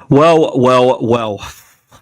Well.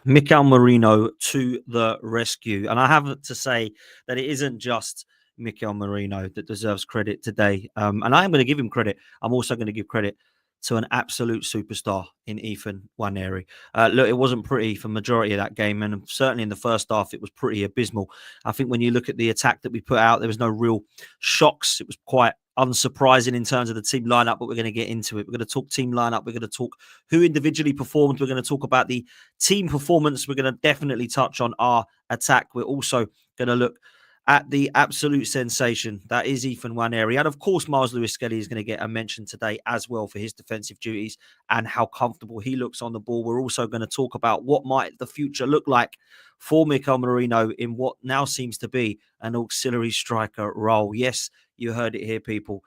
Mikel Merino to the rescue. And I have to say that it isn't just Mikel Merino that deserves credit today. And I am going to give him credit. I'm also going to give credit to an absolute superstar in Nwaneri. Look, it wasn't pretty for majority of that game, and certainly in the first half, it was pretty abysmal. I think when you look at the attack that we put out, there was no real shocks. It was quite unsurprising in terms of the team lineup, but we're going to get into it. We're going to talk team lineup. We're going to talk who individually performed. We're going to talk about the team performance. We're going to definitely touch on our attack. We're also going to look at the absolute sensation that is Nwaneri. And of course, Miles Lewis-Skelly is going to get a mention today as well for his defensive duties and how comfortable he looks on the ball. We're also going to talk about what might the future look like for Mikel Merino in what now seems to be an auxiliary striker role. Yes, you heard it here, people.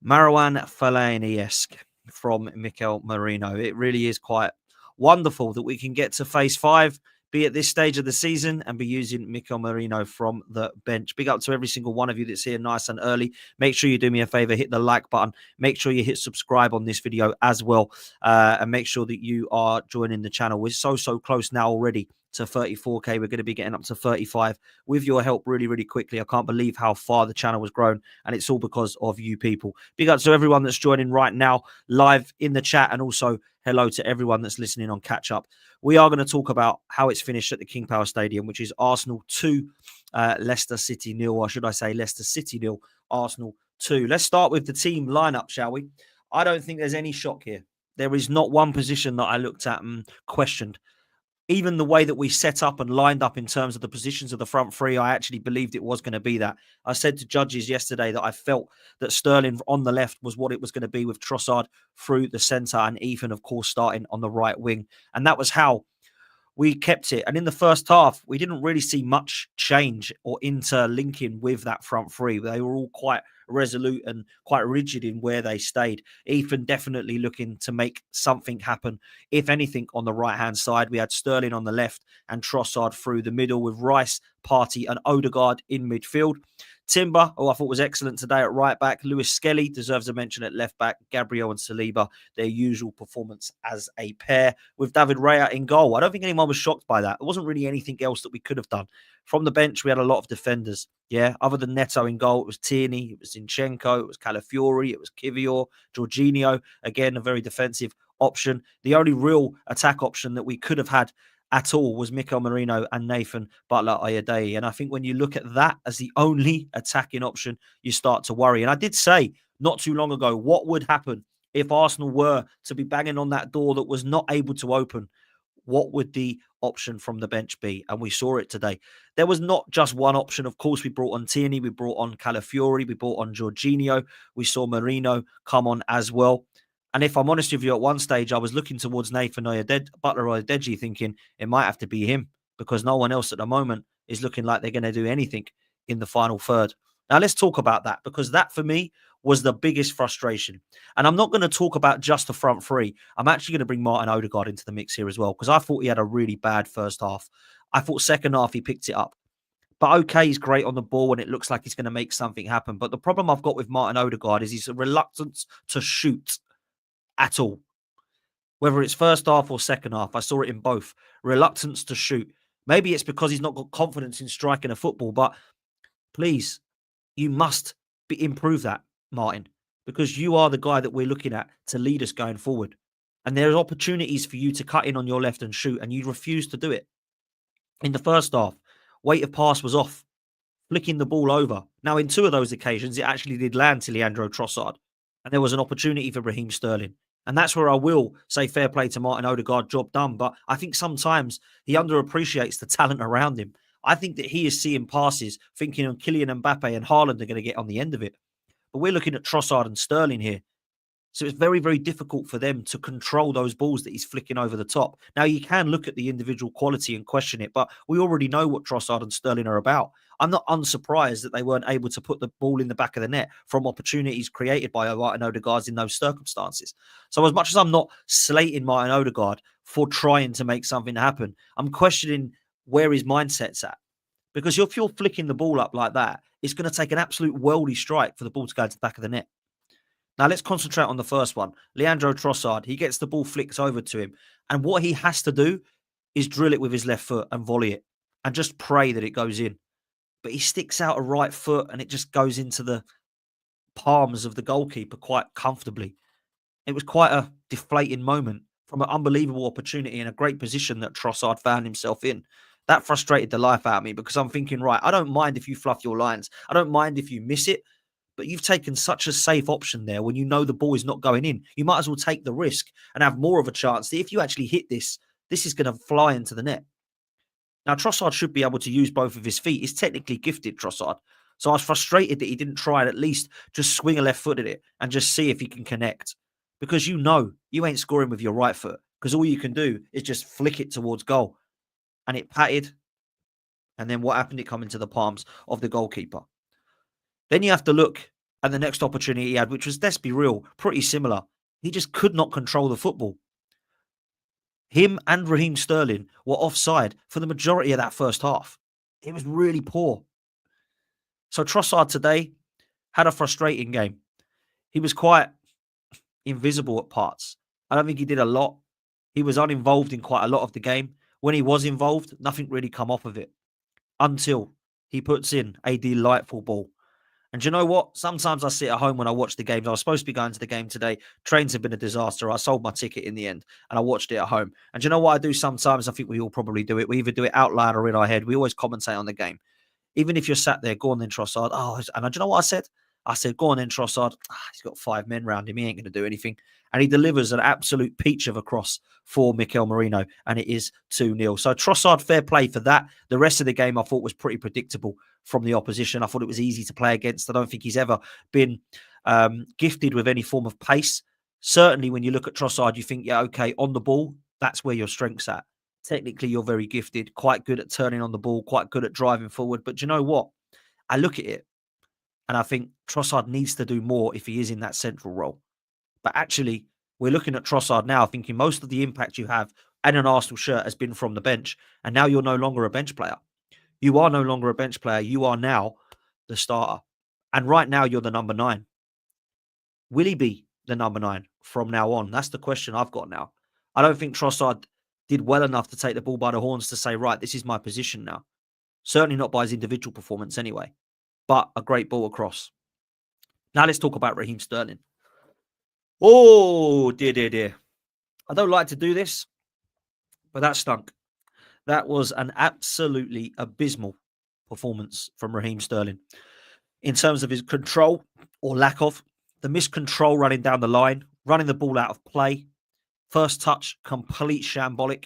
Marouane Fellaini-esque from Mikel Merino. It really is quite wonderful that we can get to phase 5, be at this stage of the season, and be using Mikel Merino from the bench. Big up to every single one of you that's here nice and early. Make sure you do me a favor, hit the like button. Make sure you hit subscribe on this video as well. And make sure that you are joining the channel. We're so close now already to 34k. We're going to be getting up to 35 with your help really quickly. I can't believe how far the channel has grown, and it's all because of you people. Big up to everyone that's joining right now live in the chat, and also hello to everyone that's listening on catch up. We are going to talk about how it's finished at the King Power Stadium, which is Arsenal 2, Leicester City 0, or should I say Leicester City 0, Arsenal 2. Let's start with the team lineup, shall we? I don't think there's any shock here. There is not one position that I looked at and questioned. Even the way that we set up and lined up in terms of the positions of the front three, I actually believed it was going to be that. I said to judges yesterday that I felt that Sterling on the left was what it was going to be, with Trossard through the centre and Ethan, of course, starting on the right wing. And that was how we kept it. And in the first half, we didn't really see much change or interlinking with that front three. They were all quite resolute and quite rigid in where they stayed. Ethan definitely looking to make something happen. If anything, on the right-hand side, we had Sterling on the left and Trossard through the middle, with Rice, Partey and Odegaard in midfield. Timber, who I thought was excellent today at right back. Lewis-Skelly deserves a mention at left back. Gabriel and Saliba, their usual performance as a pair, with David Raya in goal. I don't think anyone was shocked by that. There wasn't really anything else that we could have done. From the bench, we had a lot of defenders. Yeah, other than Neto in goal, it was Tierney, it was Zinchenko, it was Calafiori, it was Kivior, Jorginho. Again, a very defensive option. The only real attack option that we could have had at all was Mikel Merino and Nathan Butler-Ayodele. And I think when you look at that as the only attacking option, you start to worry. And I did say not too long ago, what would happen if Arsenal were to be banging on that door that was not able to open? What would the option from the bench be? And we saw it today. There was not just one option. Of course, we brought on Tierney, we brought on Calafiori, we brought on Jorginho. We saw Merino come on as well. And if I'm honest with you, at one stage, I was looking towards Nathan Butler-Ayodele thinking it might have to be him, because no one else at the moment is looking like they're going to do anything in the final third. Now, let's talk about that, because that, for me, was the biggest frustration. And I'm not going to talk about just the front three. I'm actually going to bring Martin Odegaard into the mix here as well, because I thought he had a really bad first half. I thought second half he picked it up. But okay, he's great on the ball and it looks like he's going to make something happen. But the problem I've got with Martin Odegaard is his reluctance to shoot at all. Whether it's first half or second half, I saw it in both. Reluctance to shoot. Maybe it's because he's not got confidence in striking a football, but please, you must improve that, Martin, because you are the guy that we're looking at to lead us going forward. And there's opportunities for you to cut in on your left and shoot, and you refuse to do it. In the first half, weight of pass was off, flicking the ball over. Now, in two of those occasions, it actually did land to Leandro Trossard, and there was an opportunity for Raheem Sterling. And that's where I will say fair play to Martin Odegaard, job done. But I think sometimes he underappreciates the talent around him. I think that he is seeing passes, thinking of Kylian Mbappe and Haaland are going to get on the end of it. But we're looking at Trossard and Sterling here. So it's very, very difficult for them to control those balls that he's flicking over the top. Now, you can look at the individual quality and question it, but we already know what Trossard and Sterling are about. I'm not unsurprised that they weren't able to put the ball in the back of the net from opportunities created by Martin Odegaard in those circumstances. So as much as I'm not slating Martin Odegaard for trying to make something happen, I'm questioning where his mindset's at. Because if you're flicking the ball up like that, it's going to take an absolute worldy strike for the ball to go to the back of the net. Now let's concentrate on the first one. Leandro Trossard, he gets the ball flicked over to him. And what he has to do is drill it with his left foot and volley it and just pray that it goes in. But he sticks out a right foot and it just goes into the palms of the goalkeeper quite comfortably. It was quite a deflating moment from an unbelievable opportunity and a great position that Trossard found himself in. That frustrated the life out of me because I'm thinking, right, I don't mind if you fluff your lines. I don't mind if you miss it, but you've taken such a safe option there when you know the ball is not going in. You might as well take the risk and have more of a chance that if you actually hit this, this is going to fly into the net. Now, Trossard should be able to use both of his feet. He's technically gifted, Trossard. So I was frustrated that he didn't try and at least just swing a left foot at it and just see if he can connect. Because you know you ain't scoring with your right foot because all you can do is just flick it towards goal. And it patted. And then what happened? It come into the palms of the goalkeeper. Then you have to look at the next opportunity he had, which was, let's be real, pretty similar. He just could not control the football. Him and Raheem Sterling were offside for the majority of that first half. It was really poor. So Trossard today had a frustrating game. He was quite invisible at parts. I don't think he did a lot. He was uninvolved in quite a lot of the game. When he was involved, nothing really come off of it until he puts in a delightful ball. And do you know what? Sometimes I sit at home when I watch the games. I was supposed to be going to the game today. Trains have been a disaster. I sold my ticket in the end and I watched it at home. And do you know what I do sometimes? I think we all probably do it. We either do it out loud or in our head. We always commentate on the game. Even if you're sat there, go on then, Trossard. Oh, and do you know what I said? I said, go on then, Trossard. He's got 5 men round him. He ain't going to do anything. And he delivers an absolute peach of a cross for Mikel Merino. And it is 2-0. So Trossard, fair play for that. The rest of the game I thought was pretty predictable from the opposition. I thought it was easy to play against. I don't think he's ever been gifted with any form of pace. Certainly when you look at Trossard, you think, yeah, okay, on the ball, that's where your strength's at. Technically, you're very gifted, quite good at turning on the ball, quite good at driving forward. But do you know what? I look at it and I think Trossard needs to do more if he is in that central role. But actually, we're looking at Trossard now thinking most of the impact you have and an Arsenal shirt has been from the bench. And now you're no longer a bench player. You are no longer a bench player. You are now the starter. And right now, you're the number 9. Will he be the number 9 from now on? That's the question I've got now. I don't think Trossard did well enough to take the ball by the horns to say, right, this is my position now. Certainly not by his individual performance anyway, but a great ball across. Now let's talk about Raheem Sterling. Oh, dear. I don't like to do this, but that stunk. That was an absolutely abysmal performance from Raheem Sterling. In terms of his control or lack of, the miscontrol running down the line, running the ball out of play, first touch, complete shambolic.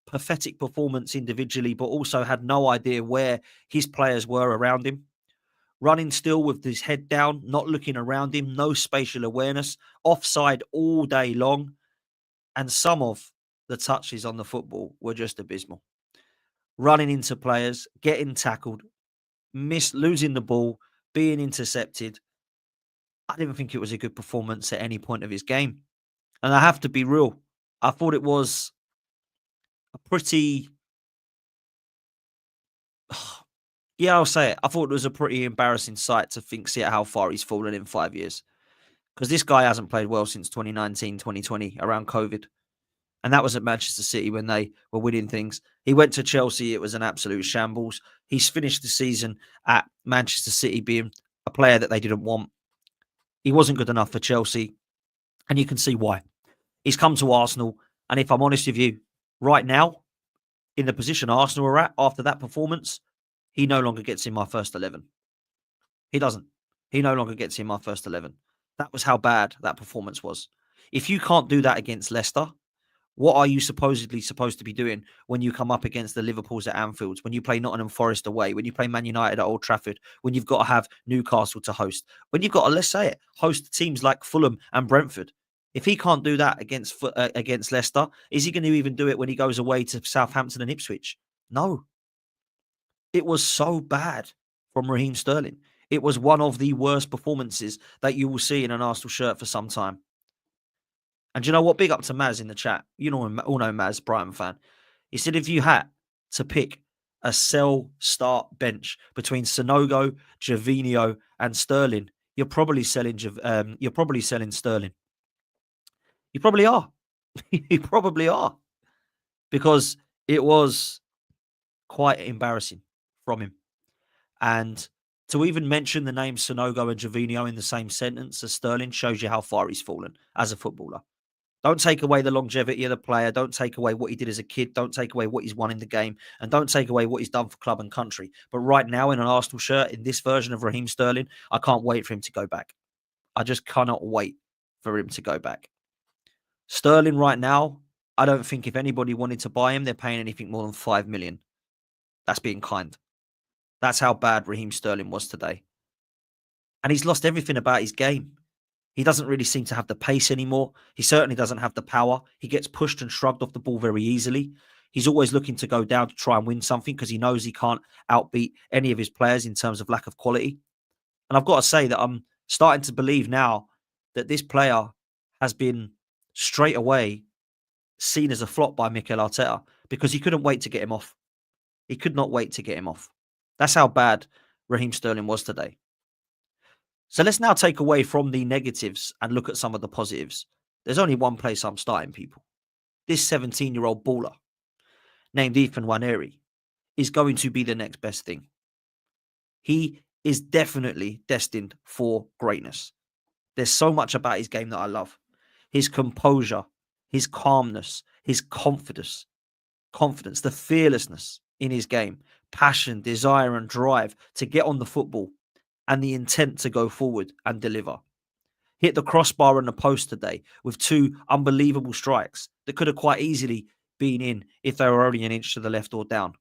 Pathetic performance individually, but also had no idea where his players were around him. Running still with his head down, not looking around him, no spatial awareness, offside all day long. And some of the touches on the football were just abysmal. Running into players, getting tackled, losing the ball, being intercepted. I didn't think it was a good performance at any point of his game. And I have to be real. I thought it was a pretty... Yeah, I'll say it. I thought it was a pretty embarrassing sight to see how far he's fallen in 5 years. Because this guy hasn't played well since 2019, 2020, around COVID. And that was at Manchester City when they were winning things. He went to Chelsea. It was an absolute shambles. He's finished the season at Manchester City being a player that they didn't want. He wasn't good enough for Chelsea. And you can see why. He's come to Arsenal. And if I'm honest with you, right now, in the position Arsenal are at after that performance, he no longer gets in my first 11. He doesn't. He no longer gets in my first 11. That was how bad that performance was. If you can't do that against Leicester, what are you supposedly supposed to be doing when you come up against the Liverpools at Anfield, when you play Nottingham Forest away, when you play Man United at Old Trafford, when you've got to have Newcastle to host, when you've got to, let's say it, host teams like Fulham and Brentford? If he can't do that against Leicester, is he going to even do it when he goes away to Southampton and Ipswich? No. It was so bad from Raheem Sterling. It was one of the worst performances that you will see in an Arsenal shirt for some time. And do you know what? Big up to Maz in the chat. You know, all know Maz, Brighton fan. He said if you had to pick a sell start bench between Sonogo, Gervinho and Sterling, you're probably selling Sterling. You probably are. You probably are, because it was quite embarrassing from him. And to even mention the names Sonogo and Jovino in the same sentence as Sterling shows you how far he's fallen as a footballer. Don't take away the longevity of the player. Don't take away what he did as a kid. Don't take away what he's won in the game. And don't take away what he's done for club and country. But right now, in an Arsenal shirt, in this version of Raheem Sterling, I can't wait for him to go back. I just cannot wait for him to go back. Sterling right now, I don't think if anybody wanted to buy him, they're paying anything more than 5 million. That's being kind. That's how bad Raheem Sterling was today. And he's lost everything about his game. He doesn't really seem to have the pace anymore. He certainly doesn't have the power. He gets pushed and shrugged off the ball very easily. He's always looking to go down to try and win something because he knows he can't outbeat any of his players in terms of lack of quality. And I've got to say that I'm starting to believe now that this player has been straight away seen as a flop by Mikel Arteta because he couldn't wait to get him off. He could not wait to get him off. That's how bad Raheem Sterling was today. So let's now take away from the negatives and look at some of the positives. There's only one place I'm starting, people. This 17-year-old baller named Ethan Nwaneri is going to be the next best thing. He is definitely destined for greatness. There's so much about his game that I love. His composure, his calmness, his confidence, the fearlessness in his game, passion, desire and drive to get on the football, and the intent to go forward and deliver. Hit the crossbar and the post today with two unbelievable strikes that could have quite easily been in if they were only an inch to the left or down.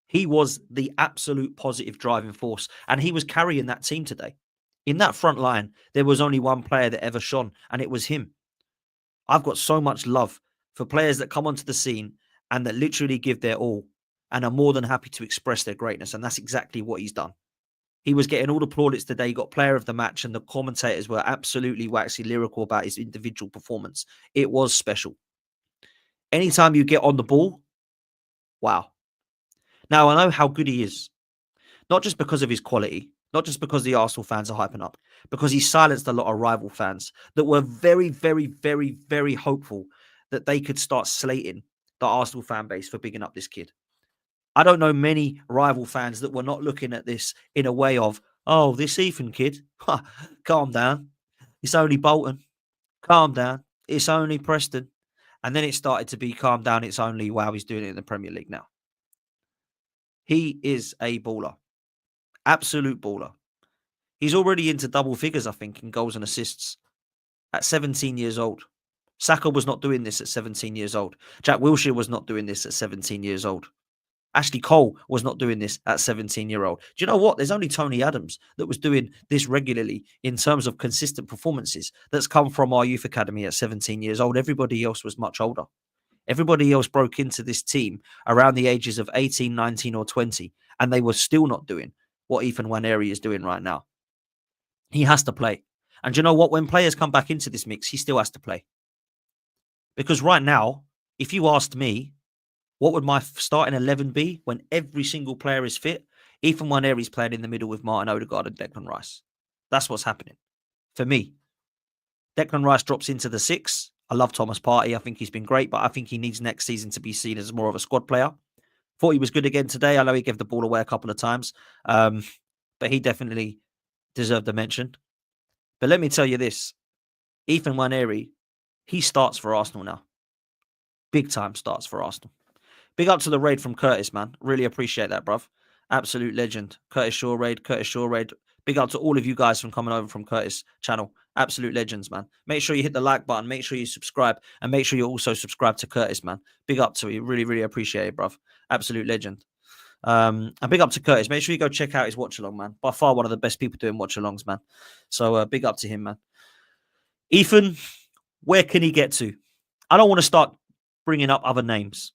He was the absolute positive driving force, and he was carrying that team today. In that front line, there was only one player that ever shone, and it was him. I've got so much love for players that come onto the scene and that literally give their all and are more than happy to express their greatness, and that's exactly what he's done. He was getting all the plaudits today, got player of the match, and the commentators were absolutely waxy lyrical about his individual performance. It was special. Anytime you get on the ball, wow. Now, I know how good he is, not just because of his quality, not just because the Arsenal fans are hyping up, because he silenced a lot of rival fans that were very, very, very, very hopeful that they could start slating the Arsenal fan base for bigging up this kid. I don't know many rival fans that were not looking at this in a way of, oh, this Ethan kid, calm down. It's only Bolton. Calm down. It's only Preston. And then it started to be calm down. It's only, wow, he's doing it in the Premier League now. He is a baller. Absolute baller. He's already into double figures, I think, in goals and assists at 17 years old. Saka was not doing this at 17 years old. Jack Wilshere was not doing this at 17 years old. Ashley Cole was not doing this at 17-year-old. Do you know what? There's only Tony Adams that was doing this regularly in terms of consistent performances that's come from our youth academy at 17 years old. Everybody else was much older. Everybody else broke into this team around the ages of 18, 19 or 20, and they were still not doing what Ethan Nwaneri is doing right now. He has to play. And do you know what? When players come back into this mix, he still has to play. Because right now, if you asked me, what would my starting 11 be when every single player is fit? Ethan Nwaneri's playing in the middle with Martin Odegaard and Declan Rice. That's what's happening for me. Declan Rice drops into the 6. I love Thomas Partey. I think he's been great, but I think he needs next season to be seen as more of a squad player. Thought he was good again today. I know he gave the ball away a couple of times, but he definitely deserved a mention. But let me tell you this. Ethan Nwaneri, he starts for Arsenal now. Big time starts for Arsenal. Big up to the raid from Curtis, man. Really appreciate that, bruv. Absolute legend. Curtis Shaw raid. Big up to all of you guys from coming over from Curtis channel. Absolute legends, man. Make sure you hit the like button. Make sure you subscribe. And make sure you also subscribe to Curtis, man. Big up to you. Really, really appreciate it, bruv. Absolute legend. And big up to Curtis. Make sure you go check out his watch along, man. By far one of the best people doing watch alongs, man. So big up to him, man. Ethan, where can he get to? I don't want to start bringing up other names.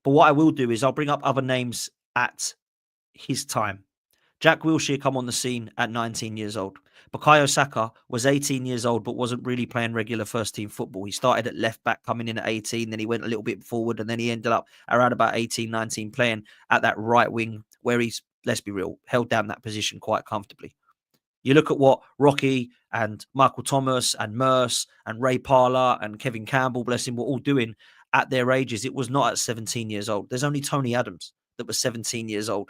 But what I will do is I'll bring up other names at his time. Jack Wilshere come on the scene at 19 years old. Bukayo Saka was 18 years old, but wasn't really playing regular first-team football. He started at left back, coming in at 18, then he went a little bit forward, and then he ended up around about 18, 19, playing at that right wing, where he's, let's be real, held down that position quite comfortably. You look at what Rocky and Michael Thomas and Merce and Ray Parler and Kevin Campbell, bless him, were all doing at their ages. It was not at 17 years old. There's only Tony Adams that was 17 years old,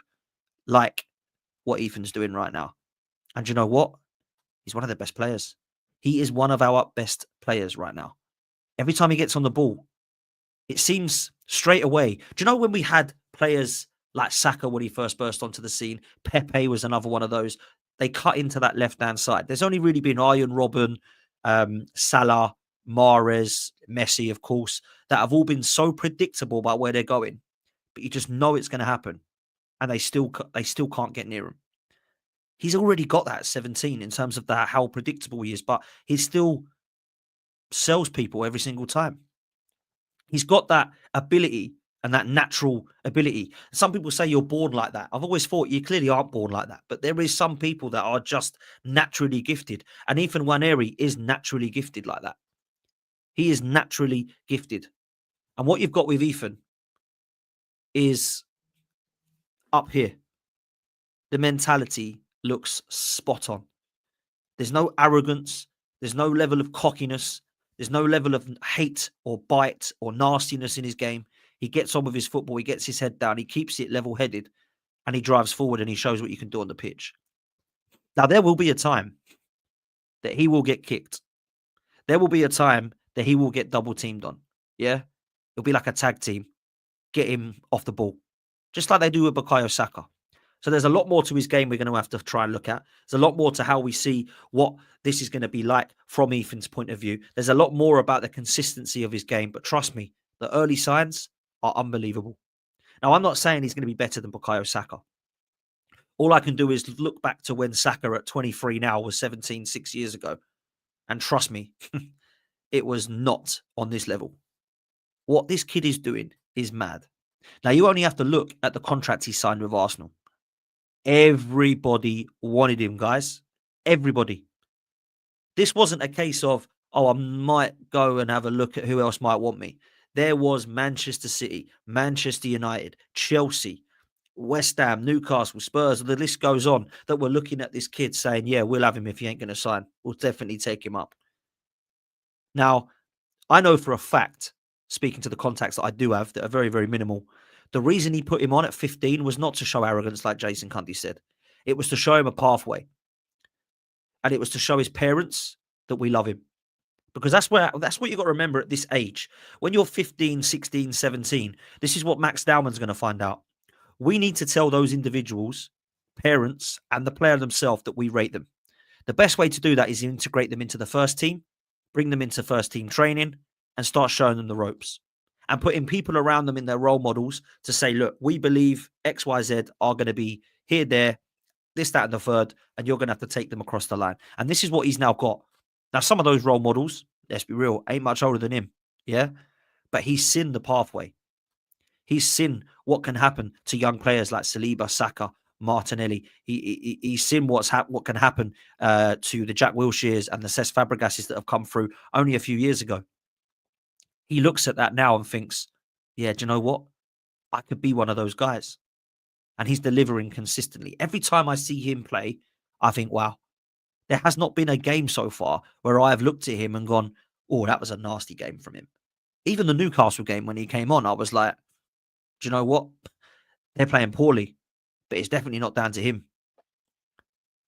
like what Ethan's doing right now. And you know what? He's one of the best players. He is one of our best players right now. Every time he gets on the ball, it seems straight away. Do you know when we had players like Saka when he first burst onto the scene? Pepe was another one of those. They cut into that left-hand side. There's only really been Arjen Robben, Salah, Mahrez, Messi, of course, that have all been so predictable about where they're going. But you just know it's going to happen. And they still can't get near him. He's already got that at 17 in terms of how predictable he is, but he still sells people every single time. He's got that ability and that natural ability. Some people say you're born like that. I've always thought you clearly aren't born like that, but there is some people that are just naturally gifted. And Ethan Nwaneri is naturally gifted like that. He is naturally gifted. And what you've got with Ethan is up here. The mentality looks spot on. There's no arrogance. There's no level of cockiness. There's no level of hate or bite or nastiness in his game. He gets on with his football. He gets his head down. He keeps it level-headed, and he drives forward and he shows what you can do on the pitch. Now, there will be a time that he will get kicked. There will be a time that he will get double-teamed on. Yeah? It'll be like a tag team. Get him off the ball. Just like they do with Bukayo Saka. So there's a lot more to his game we're going to have to try and look at. There's a lot more to how we see what this is going to be like from Ethan's point of view. There's a lot more about the consistency of his game. But trust me, the early signs are unbelievable. Now, I'm not saying he's going to be better than Bukayo Saka. All I can do is look back to when Saka at 23 now was 17, 6 years ago. And trust me, it was not on this level. What this kid is doing is mad. Now, you only have to look at the contract he signed with Arsenal. Everybody wanted him, guys. Everybody. This wasn't a case of, oh, I might go and have a look at who else might want me. There was Manchester City, Manchester United, Chelsea, West Ham, Newcastle, Spurs, the list goes on, that were looking at this kid saying, yeah, we'll have him if he ain't going to sign. We'll definitely take him up. Now, I know for a fact, speaking to the contacts that I do have that are very, very minimal, the reason he put him on at 15 was not to show arrogance like Jason Cundy said. It was to show him a pathway. And it was to show his parents that we love him. Because that's what you've got to remember at this age. When you're 15, 16, 17, this is what Max Dowman's going to find out. We need to tell those individuals, parents, and the player themselves that we rate them. The best way to do that is integrate them into the first team, bring them into first team training, and start showing them the ropes. And putting people around them in their role models to say, look, we believe XYZ are going to be here, there, this, that, and the third, and you're going to have to take them across the line. And this is what he's now got. Now, some of those role models, let's be real, ain't much older than him. Yeah. But he's seen the pathway. He's seen what can happen to young players like Saliba, Saka, Martinelli. He's seen what can happen to the Jack Wilsheres and the Cesc Fabregases that have come through only a few years ago. He looks at that now and thinks, yeah, do you know what? I could be one of those guys. And he's delivering consistently. Every time I see him play, I think, wow, there has not been a game so far where I have looked at him and gone, oh, that was a nasty game from him. Even the Newcastle game when he came on, I was like, do you know what? They're playing poorly, but it's definitely not down to him.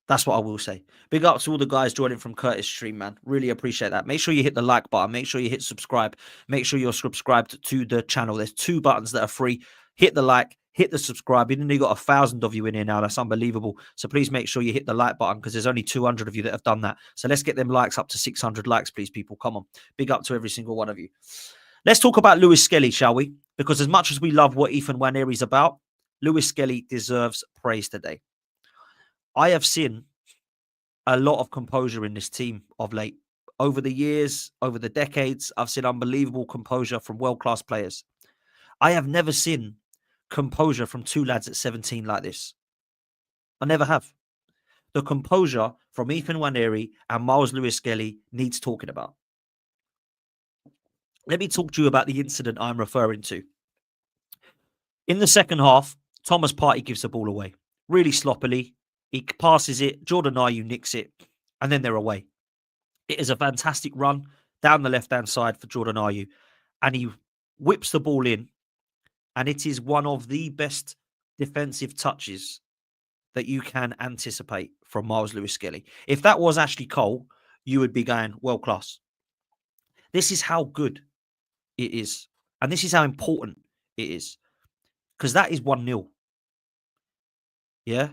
That's what I will say. Big up to all the guys joining from Curtis Stream, man. Really appreciate that. Make sure you hit the like button. Make sure you hit subscribe. Make sure you're subscribed to the channel. There's 2 buttons that are free. Hit the like, hit the subscribe. You've only got 1,000 of you in here now. That's unbelievable. So please make sure you hit the like button because there's only 200 of you that have done that. So let's get them likes up to 600 likes, please, people. Come on. Big up to every single one of you. Let's talk about Lewis-Skelly, shall we? Because as much as we love what Ethan Nwaneri's about, Lewis-Skelly deserves praise today. I have seen a lot of composure in this team of late. Over the years, over the decades, I've seen unbelievable composure from world-class players. I have never seen composure from 2 lads at 17 like this. I never have. The composure from Ethan Nwaneri and Miles Lewis-Skelly needs talking about. Let me talk to you about the incident I'm referring to. In the second half, Thomas Partey gives the ball away. Really sloppily. He passes it, Jordan Ayew nicks it, and then they're away. It is a fantastic run down the left-hand side for Jordan Ayew, and he whips the ball in, and it is one of the best defensive touches that you can anticipate from Miles Lewis-Skelly. If that was Ashley Cole, you would be going, world class. This is how good it is. And this is how important it is. Because that is 1-0. Yeah?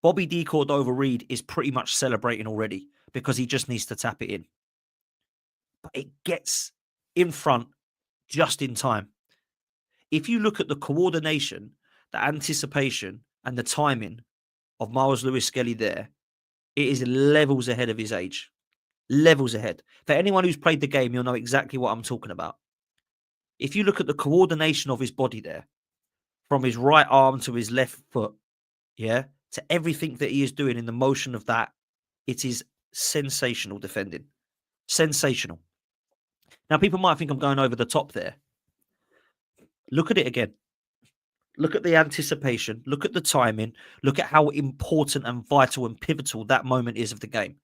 Bobby D. Cordova-Reid is pretty much celebrating already because he just needs to tap it in. But it gets in front just in time. If you look at the coordination, the anticipation, and the timing of Miles Lewis-Skelly there, it is levels ahead of his age. Levels ahead. For anyone who's played the game, you'll know exactly what I'm talking about. If you look at the coordination of his body there, from his right arm to his left foot, yeah, to everything that he is doing in the motion of that, it is sensational defending. Sensational. Now, people might think I'm going over the top there. Look at it again. Look at the anticipation. Look at the timing. Look at how important and vital and pivotal that moment is of the game.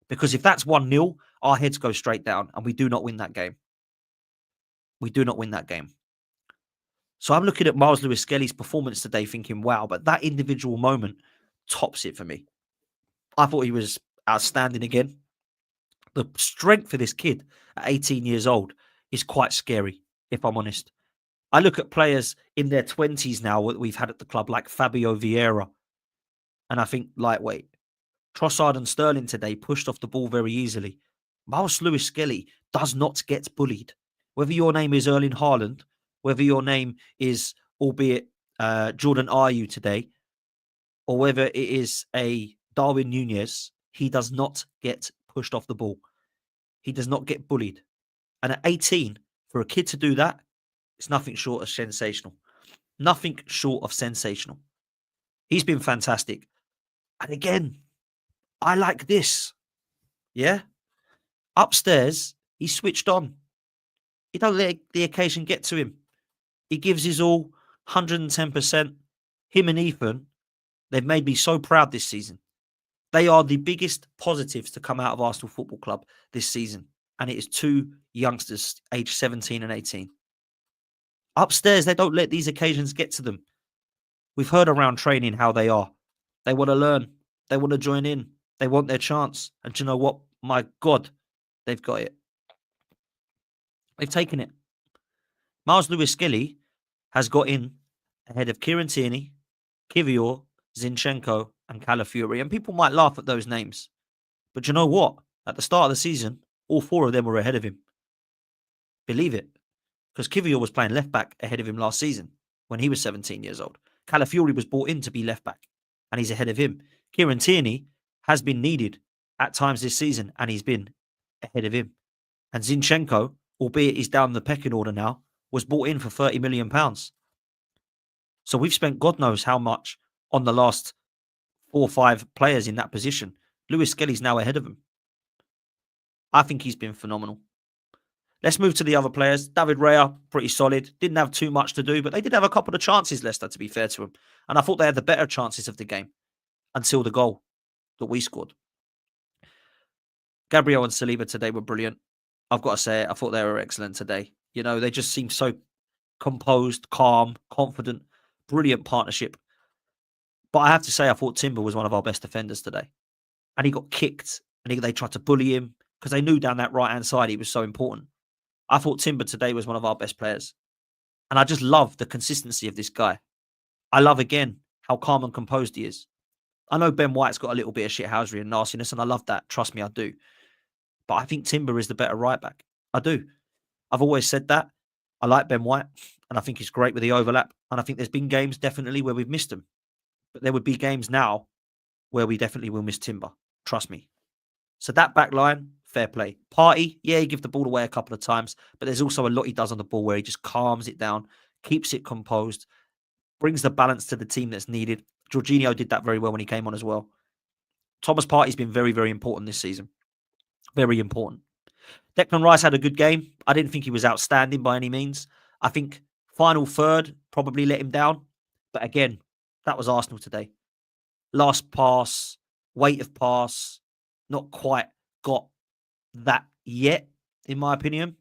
Because if that's 1-0, our heads go straight down and we do not win that game. We do not win that game. So I'm looking at Miles Lewis-Skelly's performance today thinking, wow, but that individual moment tops it for me. I thought he was outstanding again. The strength of this kid at 18 years old is quite scary, if I'm honest. I look at players in their 20s now that we've had at the club, like Fabio Vieira, and I think lightweight. Trossard and Sterling today pushed off the ball very easily. Miles Lewis-Skelly does not get bullied. Whether your name is Erling Haaland, whether your name is, albeit Jordan Ayew today, or whether it is a Darwin Nunez, he does not get pushed off the ball. He does not get bullied. And at 18, for a kid to do that, it's nothing short of sensational. Nothing short of sensational. He's been fantastic. And again, I like this. Yeah? Upstairs, he's switched on. He don't let the occasion get to him. He gives his all, 110%. Him and Ethan, they've made me so proud this season. They are the biggest positives to come out of Arsenal Football Club this season. And it is two youngsters, aged 17 and 18. Upstairs, they don't let these occasions get to them. We've heard around training how they are. They want to learn. They want to join in. They want their chance. And do you know what? My God, they've got it. They've taken it. Miles Lewis-Skelly has got in ahead of Kieran Tierney, Kivior, Zinchenko, and Calafiori. And people might laugh at those names. But you know what? At the start of the season, all four of them were ahead of him. Believe it. Because Kivior was playing left back ahead of him last season when he was 17 years old. Calafiori was brought in to be left back and he's ahead of him. Kieran Tierney has been needed at times this season and he's been ahead of him. And Zinchenko, albeit he's down the pecking order now, was brought in for £30 million. So we've spent God knows how much on the last 4 or 5 players in that position. Lewis-Skelly's now ahead of him. I think he's been phenomenal. Let's move to the other players. David Raya, pretty solid. Didn't have too much to do, but they did have a couple of chances, Leicester, to be fair to them. And I thought they had the better chances of the game until the goal that we scored. Gabriel and Saliba today were brilliant. I've got to say it. I thought they were excellent today. You know, they just seemed so composed, calm, confident, brilliant partnership. But I have to say, I thought Timber was one of our best defenders today. And he got kicked and they tried to bully him because they knew down that right-hand side he was so important. I thought Timber today was one of our best players. And I just love the consistency of this guy. I love, again, how calm and composed he is. I know Ben White's got a little bit of shithousery and nastiness, and I love that. Trust me, I do. But I think Timber is the better right-back. I do. I've always said that. I like Ben White, and I think he's great with the overlap. And I think there's been games, definitely, where we've missed him. But there would be games now where we definitely will miss Timber. Trust me. So that back line, fair play. Partey, yeah, he gives the ball away a couple of times, but there's also a lot he does on the ball where he just calms it down, keeps it composed, brings the balance to the team that's needed. Jorginho did that very well when he came on as well. Thomas Partey's been very, very important this season. Very important. Declan Rice had a good game. I didn't think he was outstanding by any means. I think final third probably let him down. But again, that was Arsenal today. last pass, weight of pass, not quite got that yet, in my opinion.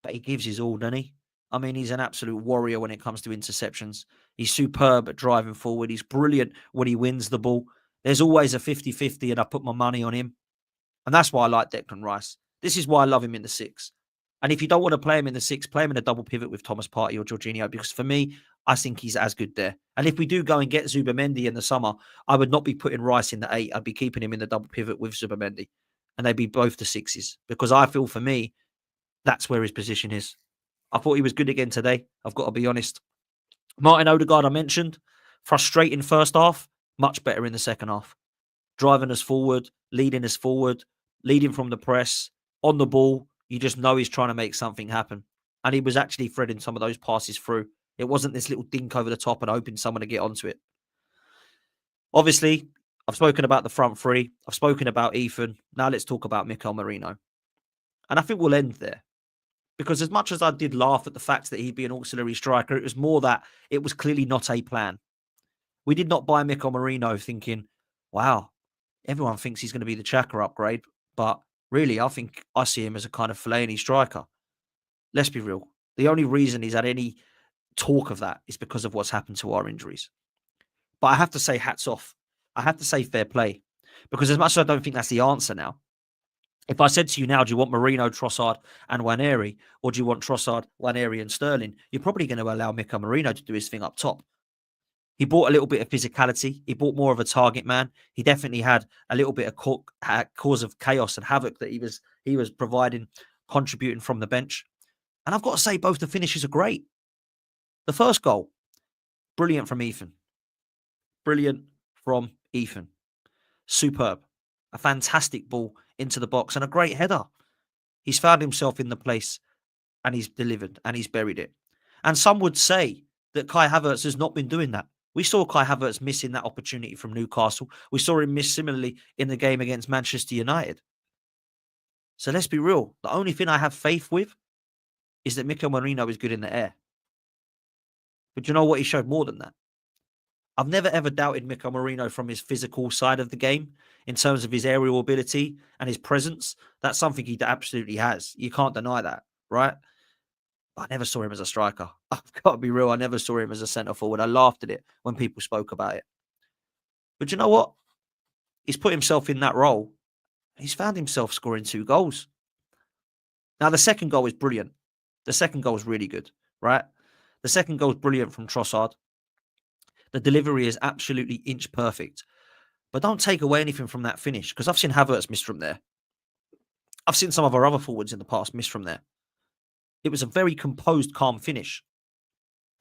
But he gives his all, doesn't he? I mean, he's an absolute warrior when it comes to interceptions. He's superb at driving forward. He's brilliant when he wins the ball. There's always a 50-50, and I put my money on him. And that's why I like Declan Rice. This is why I love him in the 6. And if you don't want to play him in the 6, play him in a double pivot with Thomas Partey or Jorginho, because for me, I think he's as good there. And if we do go and get Zubamendi in the summer, I would not be putting Rice in the 8. I'd be keeping him in the double pivot with Zubamendi. And they'd be both the 6s. Because I feel, for me, that's where his position is. I thought he was good again today. I've got to be honest. Martin Odegaard, I mentioned. Frustrating first half. Much better in the second half. Driving us forward, leading from the press, on the ball. You just know he's trying to make something happen. And he was actually threading some of those passes through. It wasn't this little dink over the top and hoping someone to get onto it. Obviously, I've spoken about the front three. I've spoken about Ethan. Now let's talk about Mikel Merino. And I think we'll end there. Because as much as I did laugh at the fact that he'd be an auxiliary striker, it was more that it was clearly not a plan. We did not buy Mikel Merino thinking, wow, everyone thinks he's going to be the Xhaka upgrade. But really, I think I see him as a kind of Fellaini striker. Let's be real. The only reason he's had any talk of that is because of what's happened to our injuries. But I have to say hats off. I have to say fair play. Because as much as I don't think that's the answer now, if I said to you now, do you want Merino, Trossard and Nwaneri, or do you want Trossard, Nwaneri and Sterling, you're probably going to allow Mikel Merino to do his thing up top. He brought a little bit of physicality. He brought more of a target man. He definitely had a little bit of cause of chaos and havoc that he was providing, contributing from the bench. And I've got to say, both the finishes are great. The first goal, brilliant from Ethan. Brilliant from Ethan. Superb. A fantastic ball into the box and a great header. He's found himself in the place and he's delivered and he's buried it. And some would say that Kai Havertz has not been doing that. We saw Kai Havertz missing that opportunity from Newcastle. We saw him miss similarly in the game against Manchester United. So let's be real. The only thing I have faith with is that Mikel Merino is good in the air. But you know what? He showed more than that. I've never ever doubted Mikel Merino from his physical side of the game in terms of his aerial ability and his presence. That's something he absolutely has. You can't deny that, right? But I never saw him as a striker. I've got to be real. I never saw him as a centre forward. I laughed at it when people spoke about it. But you know what? He's put himself in that role. He's found himself scoring 2 goals. Now, the second goal is brilliant. The second goal is really good, right? The second goal is brilliant from Trossard. The delivery is absolutely inch perfect. But don't take away anything from that finish, because I've seen Havertz miss from there. I've seen some of our other forwards in the past miss from there. It was a very composed, calm finish.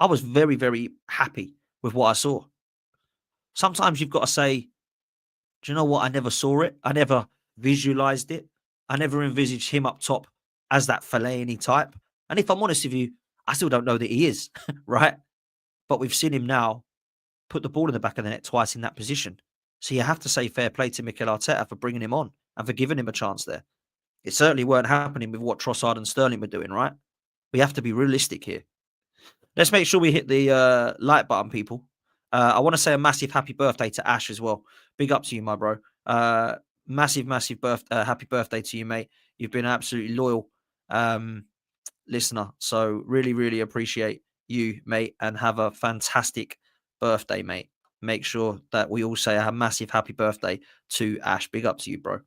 I was very, very happy with what I saw. Sometimes you've got to say, do you know what? I never saw it. I never visualized it. I never envisaged him up top as that Fellaini type. And if I'm honest with you, I still don't know that he is, right? But we've seen him now put the ball in the back of the net twice in that position. So you have to say fair play to Mikel Arteta for bringing him on and for giving him a chance there. It certainly weren't happening with what Trossard and Sterling were doing, right? We have to be realistic here. Let's make sure we hit the like button, people. I want to say a massive happy birthday to Ash as well. Big up to you, my bro. Massive happy birthday to you, mate. You've been absolutely loyal listener. So really, really appreciate you, mate, and have a fantastic birthday, mate. Make sure that we all say a massive happy birthday to Ash. Big up to you, bro.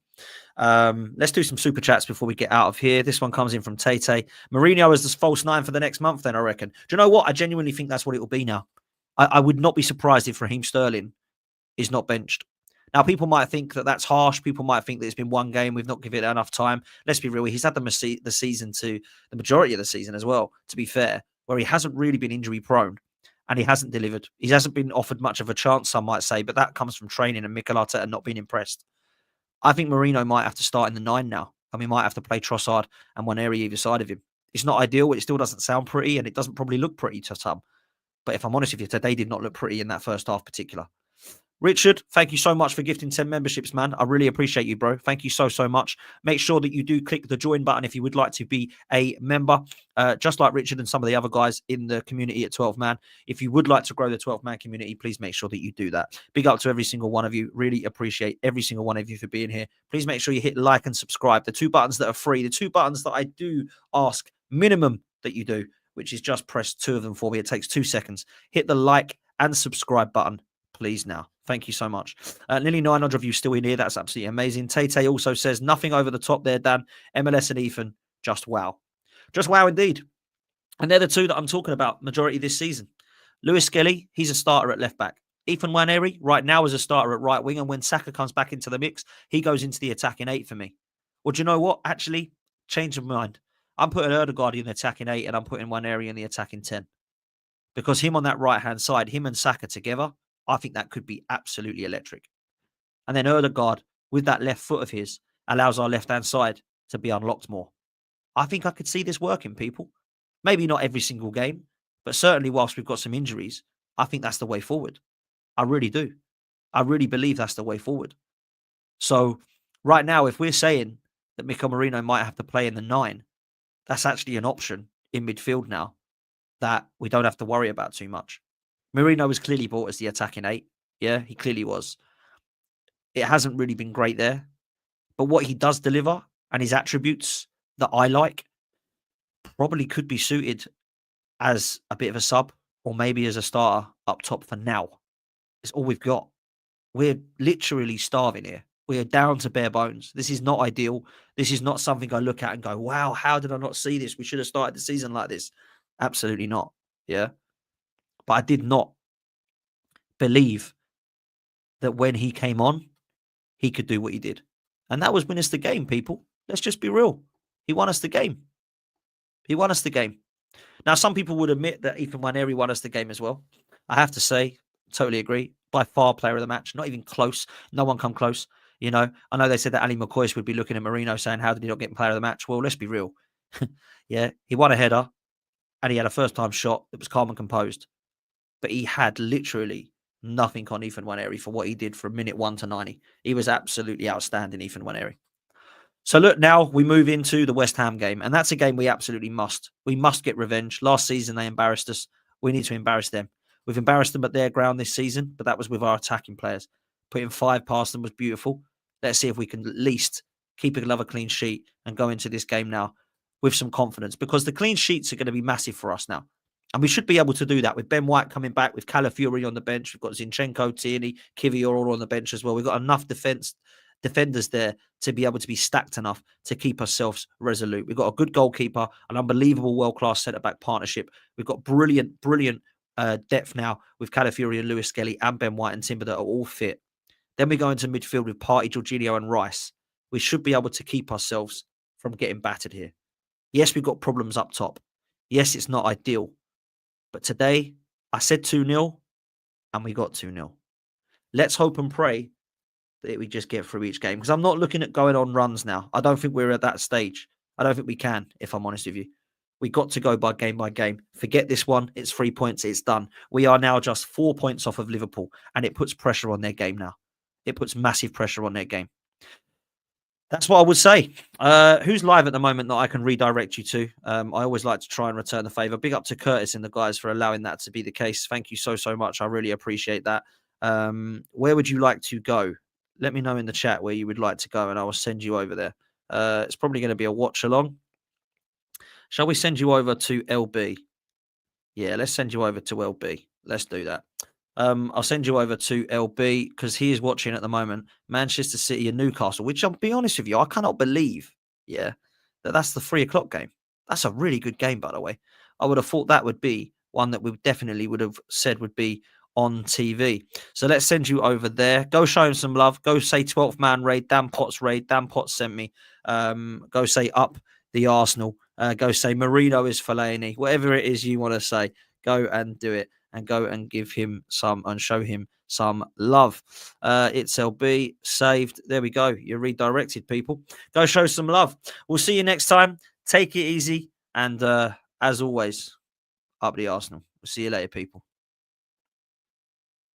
Let's do some super chats before we get out of here. This one comes in from Tate. Mourinho is the false 9 for the next month, then, I reckon. Do you know what? I genuinely think that's what it will be now. I would not be surprised if Raheem Sterling is not benched. Now, people might think that that's harsh. People might think that it's been one game. We've not given it enough time. Let's be real. He's had the season to the majority of the season as well, to be fair, where he hasn't really been injury prone and he hasn't delivered. He hasn't been offered much of a chance, some might say, but that comes from training and Mikel Arteta not being impressed. I think Merino might have to start in the 9 now, and we might have to play Trossard and Nwaneri either side of him. It's not ideal. It still doesn't sound pretty, and it doesn't probably look pretty to some. But if I'm honest with you, today did not look pretty in that first half particular. Richard, thank you so much for gifting 10 memberships, man. I really appreciate you, bro. Thank you so, so much. Make sure that you do click the join button if you would like to be a member, just like Richard and some of the other guys in the community at 12 Man. If you would like to grow the 12 Man community, please make sure that you do that. Big up to every single one of you. Really appreciate every single one of you for being here. Please make sure you hit like and subscribe. The two buttons that are free, the two buttons that I do ask minimum that you do, which is just press 2 of them for me. It takes 2 seconds. Hit the like and subscribe button, please, now. Thank you so much. Nearly 900 of you still in here. That's absolutely amazing. Tay also says, nothing over the top there, Dan. MLS and Ethan, just wow. Just wow indeed. And they're the two that I'm talking about majority this season. Lewis-Skelly, he's a starter at left back. Ethan Nwaneri, right now, is a starter at right wing. And when Saka comes back into the mix, he goes into the attacking 8 for me. Well, do you know what? Actually, change of mind. I'm putting Erdegaard in the attacking 8 and I'm putting Nwaneri in the attacking 10. Because him on that right-hand side, him and Saka together, I think that could be absolutely electric. And then Erdegaard, with that left foot of his, allows our left-hand side to be unlocked more. I think I could see this working, people. Maybe not every single game, but certainly whilst we've got some injuries, I think that's the way forward. I really do. I really believe that's the way forward. So right now, if we're saying that Mikel Merino might have to play in the 9, that's actually an option in midfield now that we don't have to worry about too much. Merino was clearly bought as the attacking 8. Yeah, he clearly was. It hasn't really been great there. But what he does deliver and his attributes that I like probably could be suited as a bit of a sub or maybe as a starter up top for now. It's all we've got. We're literally starving here. We are down to bare bones. This is not ideal. This is not something I look at and go, wow, how did I not see this? We should have started the season like this. Absolutely not. Yeah. But I did not believe that when he came on, he could do what he did. And that was win us the game, people. Let's just be real. He won us the game. He won us the game. Now, some people would admit that Ethan Nwaneri won us the game as well. I have to say, totally agree. By far player of the match. Not even close. No one come close. You know, I know they said that Ali McCoy would be looking at Merino saying, how did he not get player of the match? Well, let's be real. Yeah, he won a header and he had a first-time shot that was calm and composed. But he had literally nothing on Ethan Nwaneri for what he did from minute 1 to 90. He was absolutely outstanding, Ethan Nwaneri. So look, now we move into the West Ham game, and that's a game we absolutely must. We must get revenge. Last season, they embarrassed us. We need to embarrass them. We've embarrassed them at their ground this season, but that was with our attacking players. Putting 5 past them was beautiful. Let's see if we can at least keep another clean sheet and go into this game now with some confidence, because the clean sheets are going to be massive for us now. And we should be able to do that with Ben White coming back, with Calafiori on the bench. We've got Zinchenko, Tierney, Kivior all on the bench as well. We've got enough defenders there to be able to be stacked enough to keep ourselves resolute. We've got a good goalkeeper, an unbelievable world-class centre-back partnership. We've got brilliant depth now with Calafiori and Lewis-Skelly and Ben White and Timber that are all fit. Then we go into midfield with Partey, Jorginho and Rice. We should be able to keep ourselves from getting battered here. Yes, we've got problems up top. Yes, it's not ideal. But today, I said 2-0 and we got 2-0. Let's hope and pray that we just get through each game, because I'm not looking at going on runs now. I don't think we're at that stage. I don't think we can, if I'm honest with you. We got to go by game. Forget this one. It's 3 points. It's done. We are now just 4 points off of Liverpool, and it puts pressure on their game now. It puts massive pressure on their game. That's what I would say. Who's live at the moment that I can redirect you to? I always like to try and return the favour. Big up to Curtis and the guys for allowing that to be the case. Thank you so, so much. I really appreciate that. Where would you like to go? Let me know in the chat where you would like to go and I will send you over there. It's probably going to be a watch along. Shall we send you over to LB? Yeah, let's send you over to LB. Let's do that. I'll send you over to LB because he is watching at the moment Manchester City and Newcastle, which I'll be honest with you, I cannot believe, that's the 3 o'clock game. That's a really good game, by the way. I would have thought that would be one that we definitely would have said would be on TV. So let's send you over there. Go show him some love. Go say 12th man raid, Dan Potts raid. Dan Potts sent me. Go say up the Arsenal. Go say Merino is Fellaini. Whatever it is you want to say, go and do it. And go and give him some and show him some love. It's LB saved. There we go. You're redirected, people. Go show some love. We'll see you next time. Take it easy. And as always, up the Arsenal. We'll see you later, people.